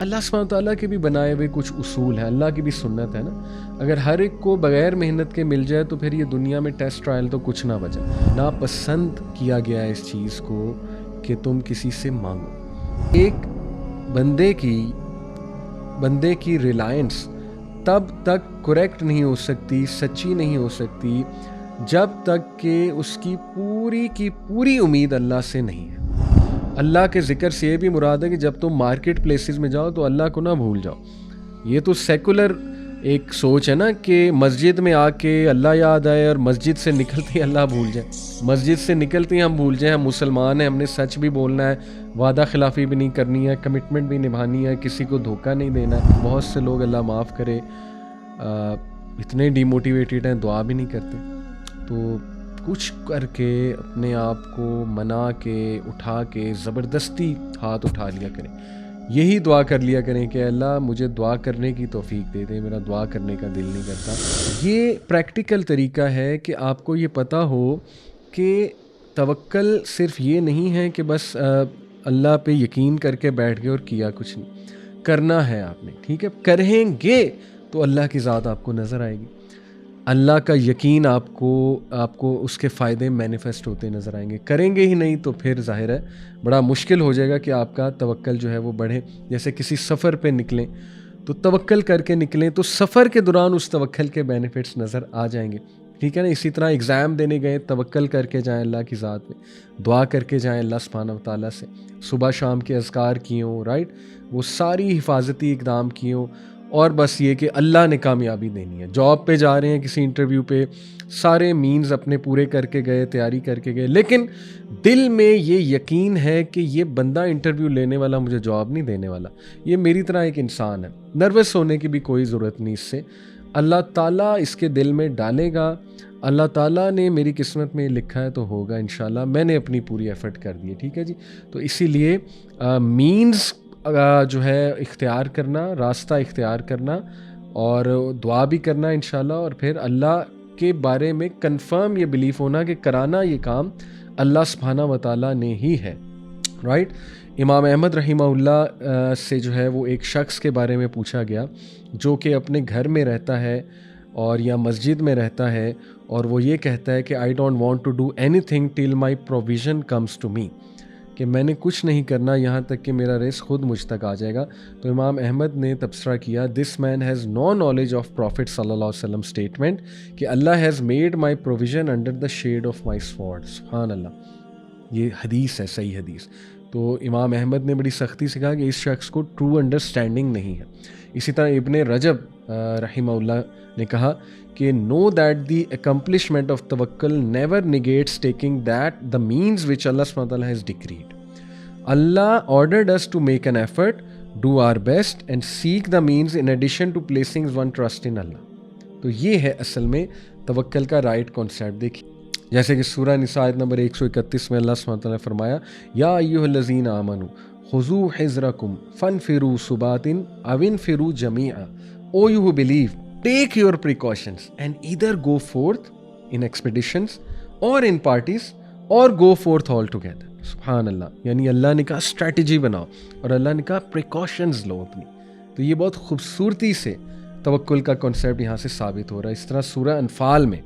اللہ سبحانہ تعالیٰ کے بھی بنائے ہوئے کچھ اصول ہیں، اللہ کی بھی سنت ہے نا. اگر ہر ایک کو بغیر محنت کے مل جائے تو پھر یہ دنیا میں ٹیسٹ ٹرائل تو کچھ نہ بچا. ناپسند کیا گیا ہے اس چیز کو کہ تم کسی سے مانگو. ایک بندے کی ریلائنس تب تک کریکٹ نہیں ہو سکتی، سچی نہیں ہو سکتی، جب تک کہ اس کی پوری امید اللہ سے نہیں ہے. اللہ کے ذکر سے یہ بھی مراد ہے کہ جب تم مارکیٹ پلیسز میں جاؤ تو اللہ کو نہ بھول جاؤ. یہ تو سیکولر ایک سوچ ہے نا کہ مسجد میں آ کے اللہ یاد آئے اور مسجد سے نکلتے ہی اللہ بھول جائے. مسجد سے نکلتے ہی ہم بھول جائیں ہم مسلمان ہیں، ہم نے سچ بھی بولنا ہے، وعدہ خلافی بھی نہیں کرنی ہے، کمٹمنٹ بھی نبھانی ہے، کسی کو دھوکہ نہیں دینا ہے. بہت سے لوگ اللہ معاف کرے اتنے ڈی موٹیویٹیڈ ہیں، دعا بھی نہیں کرتے. تو کچھ کر کے اپنے آپ کو منا کے اٹھا کے زبردستی ہاتھ اٹھا لیا کریں. یہی دعا کر لیا کریں کہ اللہ مجھے دعا کرنے کی توفیق دے دے، میرا دعا کرنے کا دل نہیں کرتا. یہ پریکٹیکل طریقہ ہے کہ آپ کو یہ پتہ ہو کہ توکل صرف یہ نہیں ہے کہ بس اللہ پہ یقین کر کے بیٹھ گئے اور کیا کچھ نہیں. کرنا ہے آپ نے، ٹھیک ہے، کریں گے تو اللہ کی ذات آپ کو نظر آئے گی. اللہ کا یقین آپ کو اس کے فائدے مینیفیسٹ ہوتے نظر آئیں گے. کریں گے ہی نہیں تو پھر ظاہر ہے بڑا مشکل ہو جائے گا کہ آپ کا توکل جو ہے وہ بڑھے. جیسے کسی سفر پہ نکلیں تو توکل کر کے نکلیں تو سفر کے دوران اس توکل کے بینیفٹس نظر آ جائیں گے، ٹھیک ہے نا. اسی طرح اگزام دینے گئے توکل کر کے جائیں اللہ کی ذات میں، دعا کر کے جائیں اللہ سبحانہ و تعالیٰ سے، صبح شام کے اذکار کیے ہوں، رائٹ، وہ ساری حفاظتی اقدام کیے ہوں، اور بس یہ کہ اللہ نے کامیابی دینی ہے. جاب پہ جا رہے ہیں کسی انٹرویو پہ، سارے مینز اپنے پورے کر کے گئے، تیاری کر کے گئے، لیکن دل میں یہ یقین ہے کہ یہ بندہ انٹرویو لینے والا مجھے جاب نہیں دینے والا، یہ میری طرح ایک انسان ہے. نروس ہونے کی بھی کوئی ضرورت نہیں، اس سے اللہ تعالیٰ اس کے دل میں ڈالے گا. اللہ تعالیٰ نے میری قسمت میں لکھا ہے تو ہوگا انشاءاللہ. میں نے اپنی پوری ایفرٹ کر دی ہے، ٹھیک ہے جی. تو اسی لیے مینز جو ہے اختیار کرنا، راستہ اختیار کرنا، اور دعا بھی کرنا انشاءاللہ، اور پھر اللہ کے بارے میں کنفرم یہ بلیف ہونا کہ کرانا یہ کام اللہ سبحانہ و تعالیٰ نے ہی ہے، رائٹ. امام احمد رحمہ اللہ سے جو ہے وہ ایک شخص کے بارے میں پوچھا گیا جو کہ اپنے گھر میں رہتا ہے اور یا مسجد میں رہتا ہے، اور وہ یہ کہتا ہے کہ I don't want to do anything till my provision comes to me، کہ میں نے کچھ نہیں کرنا یہاں تک کہ میرا رزق خود مجھ تک آ جائے گا. تو امام احمد نے تبصرہ کیا، this man has no knowledge of prophet صلی اللہ علیہ وسلم اسٹیٹمنٹ کہ Allah has made my provision under the shade of my sword. سبحان اللہ، یہ حدیث ہے، صحیح حدیث. تو امام احمد نے بڑی سختی سے کہا کہ اس شخص کو ٹرو انڈرسٹینڈنگ نہیں ہے. اسی طرح ابن رجب رحمہ اللہ نے کہا کہ know that the accomplishment of tawakkul never negates taking that the means which Allah سبحانہ وتعالیٰ has decreed. Allah ordered us to make an effort, do our best and seek the means in addition to placing one trust in Allah. تو یہ ہے اصل میں توکل کا right concept. دیکھیے جیسے کہ سورہ نساء آیت نمبر 131 میں اللہ سبحانہ وتعالیٰ نے فرمایا، یا ایھا الذین آمنوا خذوا حذرکم فانفروا ثبات او انفروا جمیعا. O you who believe, take your precautions and either go forth in expeditions or in parties or go forth all together. سبحان اللہ، یعنی اللہ نے کہا اسٹریٹجی بناؤ اور اللہ نے کہا پریکاشنز لو اپنی. تو یہ بہت خوبصورتی سے توکل کا کنسیپٹ یہاں سے ثابت ہو رہا ہے. اس طرح سورہ انفال میں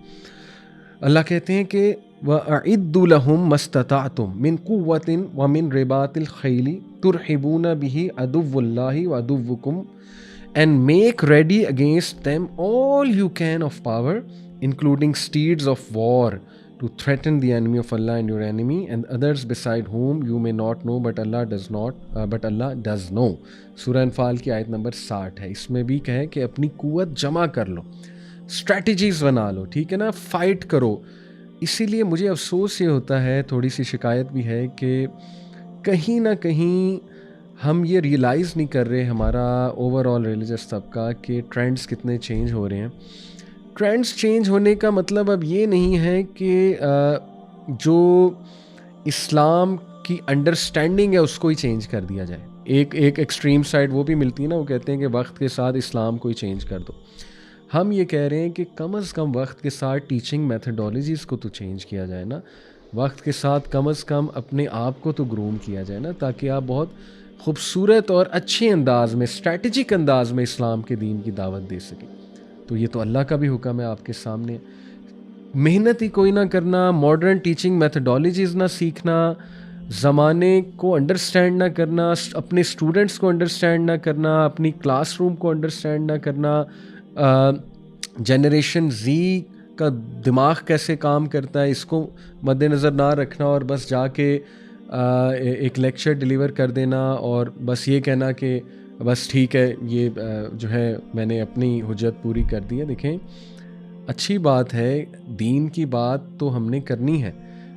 اللہ کہتے ہیں کہ وَأَعِدُّوا لَهُم مَّا اسْتَطَعْتُم مِّن قُوَّةٍ وَمِن رِّبَاطِ الْخَيْلِ تُرْهِبُونَ بِهِ عَدُوَّ اللَّهِ وَعَدُوَّكُمْ and make ready against them all you can of power including steeds of war to threaten the enemy of Allah and your enemy and others beside whom you may not know but Allah does know. سورہ انفال کی آیت number 60 ہے. اس میں بھی کہیں کہ اپنی قوت جمع کر لو، اسٹریٹجیز بنا لو، ٹھیک ہے نا، فائٹ کرو. اسی لیے مجھے افسوس یہ ہوتا ہے، تھوڑی سی شکایت بھی ہے کہ کہیں نہ کہیں ہم یہ ریئلائز نہیں کر رہے، ہمارا اوور آل ریلیجس طبقہ، کہ ٹرینڈز کتنے چینج ہو رہے ہیں. ٹرینڈز چینج ہونے کا مطلب اب یہ نہیں ہے کہ جو اسلام کی انڈرسٹینڈنگ ہے اس کو ہی چینج کر دیا جائے. ایک ایکسٹریم سائڈ وہ بھی ملتی ہے نا، وہ کہتے ہیں کہ وقت کے ساتھ اسلام کو ہی چینج کر دو. ہم یہ کہہ رہے ہیں کہ کم از کم وقت کے ساتھ ٹیچنگ میتھڈالوجیز کو تو چینج کیا جائے نا، وقت کے ساتھ کم از کم اپنے آپ کو تو گروم کیا جائے نا، تاکہ آپ بہت خوبصورت اور اچھے انداز میں، اسٹریٹجک انداز میں اسلام کے دین کی دعوت دے سکیں. تو یہ تو اللہ کا بھی حکم ہے آپ کے سامنے. محنت ہی کوئی نہ کرنا، ماڈرن ٹیچنگ میتھڈالوجیز نہ سیکھنا، زمانے کو انڈرسٹینڈ نہ کرنا، اپنے اسٹوڈنٹس کو انڈرسٹینڈ نہ کرنا، اپنی کلاس روم کو انڈرسٹینڈ نہ کرنا، جنریشن زی کا دماغ کیسے کام کرتا ہے اس کو مد نظر نہ رکھنا، اور بس جا کے ایک لیکچر ڈیلیور کر دینا اور بس یہ کہنا کہ بس ٹھیک ہے، یہ جو ہے میں نے اپنی حجت پوری کر دی ہے. دیکھیں، اچھی بات ہے، دین کی بات تو ہم نے کرنی ہے،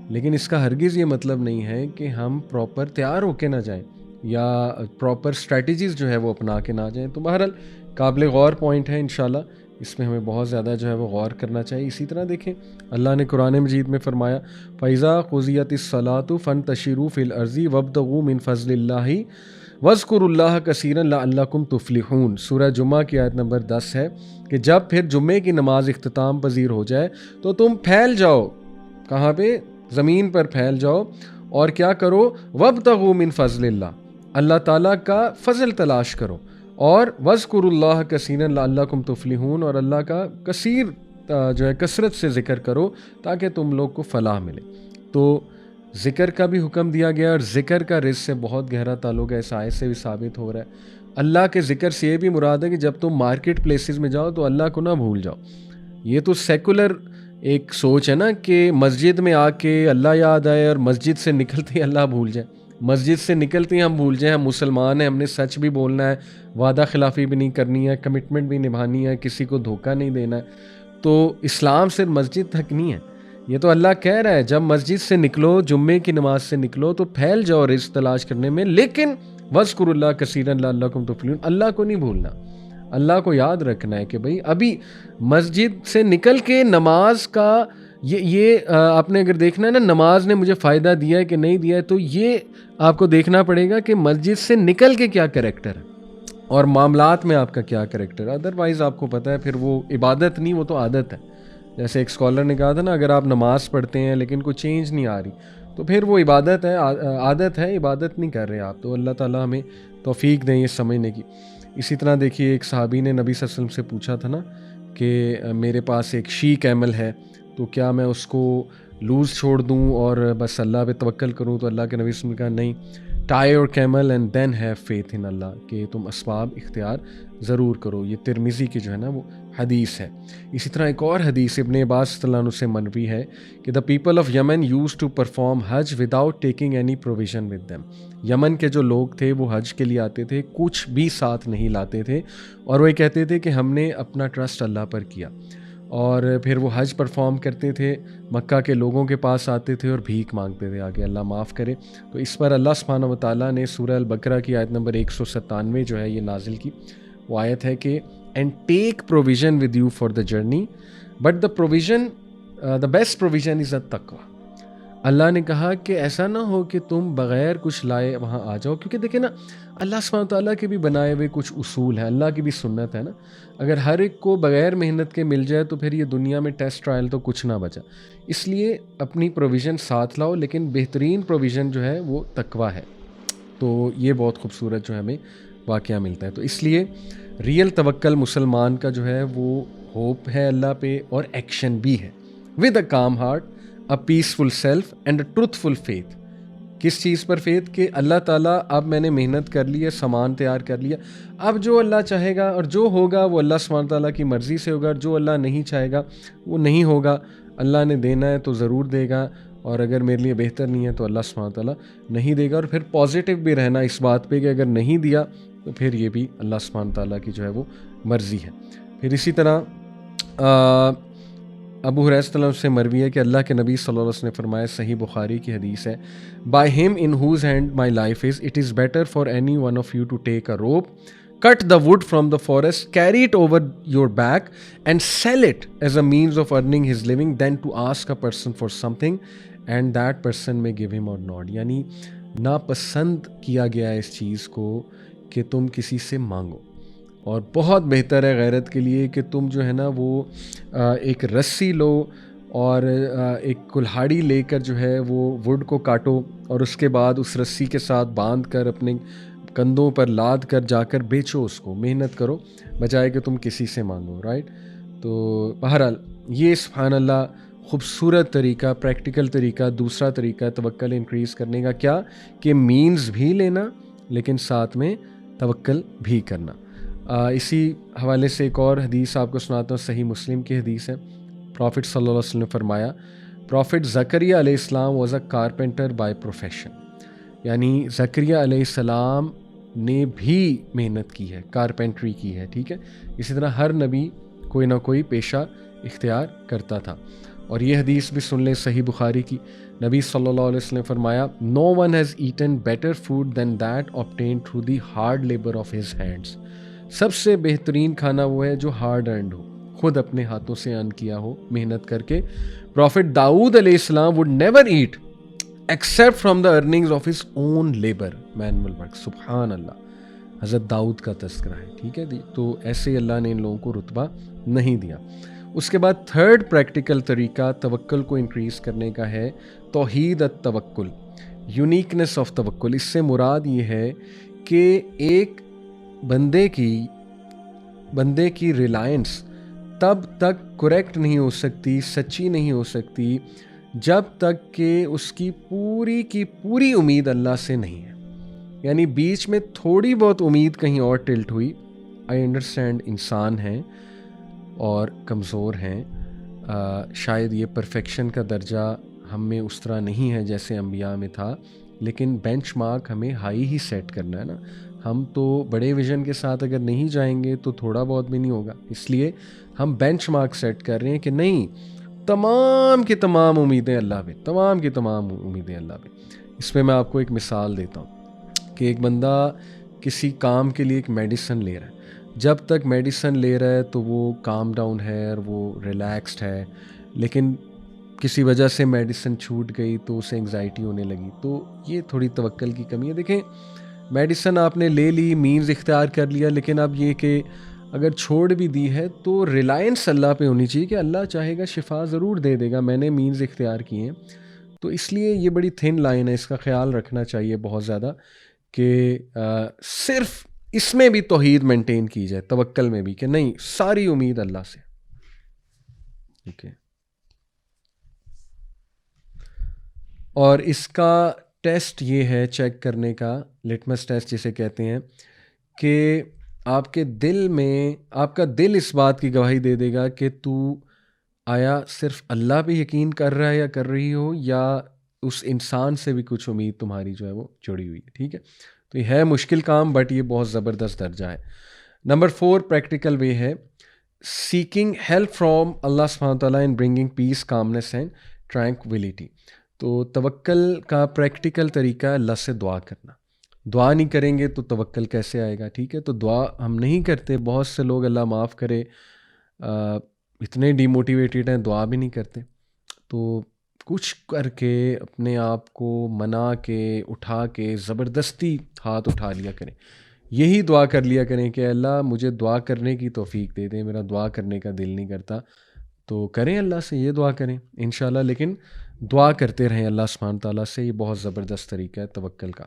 لیکن اس کا ہرگز یہ مطلب نہیں ہے کہ ہم پراپر تیار ہو کے نہ جائیں یا پراپر اسٹریٹجیز جو ہے وہ اپنا کے نہ جائیں. تو بہرحال قابل غور پوائنٹ ہے، انشاءاللہ اس میں ہمیں بہت زیادہ جو ہے وہ غور کرنا چاہیے. اسی طرح دیکھیں اللہ نے قرآن مجید میں فرمایا فَإِذَا قُضِيَتِ الصَّلَاةُ فَانتَشِرُوا فِي الْأَرْضِ وَابْتَغُوا مِن فَضْلِ اللَّهِ وَاذْكُرُوا اللَّهَ كَثِيرًا لَعَلَّكُمْ تُفْلِحُونَ. سورہ جمعہ کی آیت نمبر 10 ہے کہ جب پھر جمعے کی نماز اختتام پذیر ہو جائے تو تم پھیل جاؤ. کہاں پہ؟ زمین پر پھیل جاؤ اور کیا کرو؟ وَابْتَغُوا مِن فَضْلِ اللَّهِ، اللہ تعالیٰ کا فضل تلاش کرو، اور وَاذْكُرُوا اللَّهَ كَثِيرًا لَعَلَّكُمْ تُفْلِحُونَ، اور اللہ کا کثیر جو ہے کثرت سے ذکر کرو تاکہ تم لوگ کو فلاح ملے. تو ذکر کا بھی حکم دیا گیا، اور ذکر کا رزق سے بہت گہرا تعلق ہے، اس آیت سے بھی ثابت ہو رہا ہے. اللہ کے ذکر سے یہ بھی مراد ہے کہ جب تم مارکیٹ پلیسز میں جاؤ تو اللہ کو نہ بھول جاؤ. یہ تو سیکولر ایک سوچ ہے نا کہ مسجد میں آ کے اللہ یاد آئے اور مسجد سے نکلتے ہی اللہ بھول جائے. مسجد سے نکلتے ہی ہم بھول جائیں ہم مسلمان ہیں، ہم نے سچ بھی بولنا ہے، وعدہ خلافی بھی نہیں کرنی ہے، کمٹمنٹ بھی نبھانی ہے، کسی کو دھوکہ نہیں دینا ہے. تو اسلام صرف مسجد تک نہیں ہے. یہ تو اللہ کہہ رہا ہے جب مسجد سے نکلو، جمعے کی نماز سے نکلو تو پھیل جاؤ رزق تلاش کرنے میں، لیکن وَاذْكُرُوا اللَّهَ كَثِيرًا لَعَلَّكُمْ تُفْلِحُونَ، اللہ کو نہیں بھولنا. اللہ کو یاد رکھنا ہے کہ بھئی ابھی مسجد سے نکل کے نماز کا یہ آپ نے اگر دیکھنا ہے نا نماز نے مجھے فائدہ دیا ہے کہ نہیں دیا ہے، تو یہ آپ کو دیکھنا پڑے گا کہ مسجد سے نکل کے کیا کریکٹر ہے اور معاملات میں آپ کا کیا کریکٹر ہے. ادروائز آپ کو پتہ ہے پھر وہ عبادت نہیں، وہ تو عادت ہے. جیسے ایک اسکالر نے کہا تھا نا، اگر آپ نماز پڑھتے ہیں لیکن کوئی چینج نہیں آ رہی تو پھر وہ عبادت ہے، عادت ہے، عبادت نہیں کر رہے آپ. تو اللہ تعالیٰ ہمیں توفیق دیں یہ سمجھنے کی. اسی طرح دیکھیے ایک صحابی نے نبی صلی اللہ علیہ وسلم سے پوچھا تھا نا کہ میرے پاس ایک شی کیمل ہے تو کیا میں اس کو لوز چھوڑ دوں اور بس اللہ پہ توکل کروں؟ تو اللہ کے نبی صلی اللہ علیہ وسلم نے کہا نہیں، tie your camel and then have faith in Allah, کہ تم اسباب اختیار ضرور کرو. یہ ترمذی کی جو ہے نا وہ حدیث ہے. اسی طرح ایک اور حدیث ابن عباس صلی اللہ عنہ سے مروی ہے کہ the people of Yemen used to perform Hajj without taking any provision with them. Yemen کے جو لوگ تھے وہ حج کے لیے آتے تھے، کچھ بھی ساتھ نہیں لاتے تھے، اور وہ یہ کہتے تھے کہ ہم نے اپنا ٹرسٹ اللہ پر کیا. اور پھر وہ حج پرفارم کرتے تھے، مکہ کے لوگوں کے پاس آتے تھے اور بھیک مانگتے تھے آگے اللہ معاف کرے. تو اس پر اللہ سبحانہ و تعالیٰ نے سورہ البقرہ کی آیت نمبر 197 جو ہے یہ نازل کی. وہ آیت ہے کہ and take provision with you for the journey but the provision the best provision is التقویٰ. اللہ نے کہا کہ ایسا نہ ہو کہ تم بغیر کچھ لائے وہاں آ جاؤ، کیونکہ دیکھیں نا اللہ سبحانہ و تعالیٰ کے بھی بنائے ہوئے کچھ اصول ہیں، اللہ کی بھی سنت ہے نا. اگر ہر ایک کو بغیر محنت کے مل جائے تو پھر یہ دنیا میں ٹیسٹ ٹرائل تو کچھ نہ بچا. اس لیے اپنی پروویژن ساتھ لاؤ، لیکن بہترین پروویژن جو ہے وہ تقویٰ ہے. تو یہ بہت خوبصورت جو ہے ہمیں واقعہ ملتا ہے. تو اس لیے ریئل توکل مسلمان کا جو ہے وہ ہوپ ہے اللہ پہ اور ایکشن بھی ہے. With a calm heart, a peaceful self and a truthful faith. کس چیز پر فیتھ؟ کہ اللہ تعالیٰ اب میں نے محنت کر لی ہے، سامان تیار کر لیا، اب جو اللہ چاہے گا اور جو ہوگا وہ اللہ سبحانہ تعالیٰ کی مرضی سے ہوگا، اور جو اللہ نہیں چاہے گا وہ نہیں ہوگا. اللہ نے دینا ہے تو ضرور دے گا، اور اگر میرے لیے بہتر نہیں ہے تو اللہ سبحانہ تعالیٰ نہیں دے گا. اور پھر پازیٹیو بھی رہنا اس بات پہ کہ اگر نہیں دیا تو پھر یہ بھی اللہ سبحانہ تعالیٰ کی جو ہے وہ مرضی ہے. پھر اسی طرح ابو ہریرہ صلی اللہ عنہ سے مروی ہے کہ اللہ کے نبی صلی اللہ علیہ وسلم نے فرمایا، صحیح بخاری کی حدیث ہے، by him in whose hand my life is it is better for any one of you to take a rope, cut the wood from the forest, carry it over your back and sell it as a means of earning his living than to ask a person for something and that person may give him or not. یعنی ناپسند کیا گیا ہے اس چیز کو کہ تم کسی سے مانگو، اور بہت بہتر ہے غیرت کے لیے کہ تم جو ہے نا وہ ایک رسی لو اور ایک کلہاڑی لے کر جو ہے وہ وڈ کو کاٹو، اور اس کے بعد اس رسی کے ساتھ باندھ کر اپنے کندھوں پر لاد کر جا کر بیچو اس کو، محنت کرو بجائے کہ تم کسی سے مانگو، رائٹ؟ تو بہرحال یہ سبحان اللہ خوبصورت طریقہ، پریکٹیکل طریقہ، دوسرا طریقہ توکل انکریز کرنے کا کیا کہ مینز بھی لینا لیکن ساتھ میں توکل بھی کرنا۔ اسی حوالے سے ایک اور حدیث آپ کو سناتا ہوں، صحیح مسلم کی حدیث ہے۔ پروفٹ صلی اللہ علیہ وسلم نے فرمایا، پروفٹ زکریہ علیہ السلام was a carpenter by profession, یعنی زکریہ علیہ السلام نے بھی محنت کی ہے، کارپینٹری کی ہے، ٹھیک ہے؟ اسی طرح ہر نبی کوئی نہ کوئی پیشہ اختیار کرتا تھا۔ اور یہ حدیث بھی سن لیں صحیح بخاری کی، نبی صلی اللہ علیہ وسلم نے فرمایا، no one has eaten better food than that obtained through the hard labour of his hands. سب سے بہترین کھانا وہ ہے جو ہارڈ ارنڈ ہو، خود اپنے ہاتھوں سے ارن کیا ہو، محنت کر کے۔ پروفٹ داؤد علیہ السلام would never eat except from the earnings of his own labor manual work۔ سبحان اللہ، حضرت داؤد کا تذکرہ ہے، ٹھیک ہے جی؟ تو ایسے اللہ نے ان لوگوں کو رتبہ نہیں دیا۔ اس کے بعد تھرڈ پریکٹیکل طریقہ توکل کو انکریز کرنے کا ہے توحید التوکل، یونیکنیس آف توکل۔ اس سے مراد یہ ہے کہ ایک بندے کی ریلائنس تب تک کریکٹ نہیں ہو سکتی، سچی نہیں ہو سکتی، جب تک کہ اس کی پوری امید اللہ سے نہیں ہے۔ یعنی بیچ میں تھوڑی بہت امید کہیں اور ٹلٹ ہوئی، آئی انڈرسٹینڈ انسان ہیں اور کمزور ہیں، شاید یہ پرفیکشن کا درجہ ہم میں اس طرح نہیں ہے جیسے انبیاء میں تھا، لیکن بینچ مارک ہمیں ہائی ہی سیٹ کرنا ہے نا۔ ہم تو بڑے ویژن کے ساتھ اگر نہیں جائیں گے تو تھوڑا بہت بھی نہیں ہوگا، اس لیے ہم بینچ مارک سیٹ کر رہے ہیں کہ نہیں، تمام کی تمام امیدیں اللہ پہ، تمام کی تمام امیدیں اللہ پہ۔ اس پہ میں آپ کو ایک مثال دیتا ہوں کہ ایک بندہ کسی کام کے لیے ایک میڈیسن لے رہا ہے، جب تک میڈیسن لے رہا ہے تو وہ کام ڈاؤن ہے اور وہ ریلیکسڈ ہے، لیکن کسی وجہ سے میڈیسن چھوٹ گئی تو اسے انگزائٹی ہونے لگی، تو یہ تھوڑی توکل کی کمی ہے۔ دیکھیں، میڈیسن آپ نے لے لی، مینز اختیار کر لیا، لیکن اب یہ کہ اگر چھوڑ بھی دی ہے تو ریلائنس اللہ پہ ہونی چاہیے کہ اللہ چاہے گا شفا ضرور دے دے گا، میں نے مینز اختیار کیے ہیں۔ تو اس لیے یہ بڑی تھن لائن ہے، اس کا خیال رکھنا چاہیے بہت زیادہ کہ صرف اس میں بھی توحید مینٹین کی جائے، توکل میں بھی، کہ نہیں، ساری امید اللہ سے، ٹھیک ہے؟ اور اس کا ٹیسٹ یہ ہے چیک کرنے کا، لٹمس ٹیسٹ جسے کہتے ہیں، کہ آپ کے دل میں، آپ کا دل اس بات کی گواہی دے دے گا کہ تو آیا صرف اللہ پہ یقین کر رہا ہے یا کر رہی ہو، یا اس انسان سے بھی کچھ امید تمہاری جو ہے وہ جڑی ہوئی ہے، ٹھیک ہے؟ تو یہ ہے مشکل کام، بٹ یہ بہت زبردست درجہ ہے۔ نمبر 4 پریکٹیکل وے ہے سیکنگ ہیلپ فرام اللہ سبحانہ وتعالیٰ in bringing piece, commons and tranquillity. تو توکل کا پریکٹیکل طریقہ ہے اللہ سے دعا کرنا۔ دعا نہیں کریں گے تو توکل کیسے آئے گا، ٹھیک ہے؟ تو دعا ہم نہیں کرتے، بہت سے لوگ اللہ معاف کرے اتنے ڈی موٹیویٹیڈ ہیں، دعا بھی نہیں کرتے۔ تو کچھ کر کے اپنے آپ کو منا کے، اٹھا کے، زبردستی ہاتھ اٹھا لیا کریں، یہی دعا کر لیا کریں کہ اللہ مجھے دعا کرنے کی توفیق دے دے، میرا دعا کرنے کا دل نہیں کرتا۔ تو کریں اللہ سے یہ دعا کریں انشاءاللہ، لیکن دعا کرتے رہیں اللہ سبحانہ تعالیٰ سے، یہ بہت زبردست طریقہ ہے توکل کا۔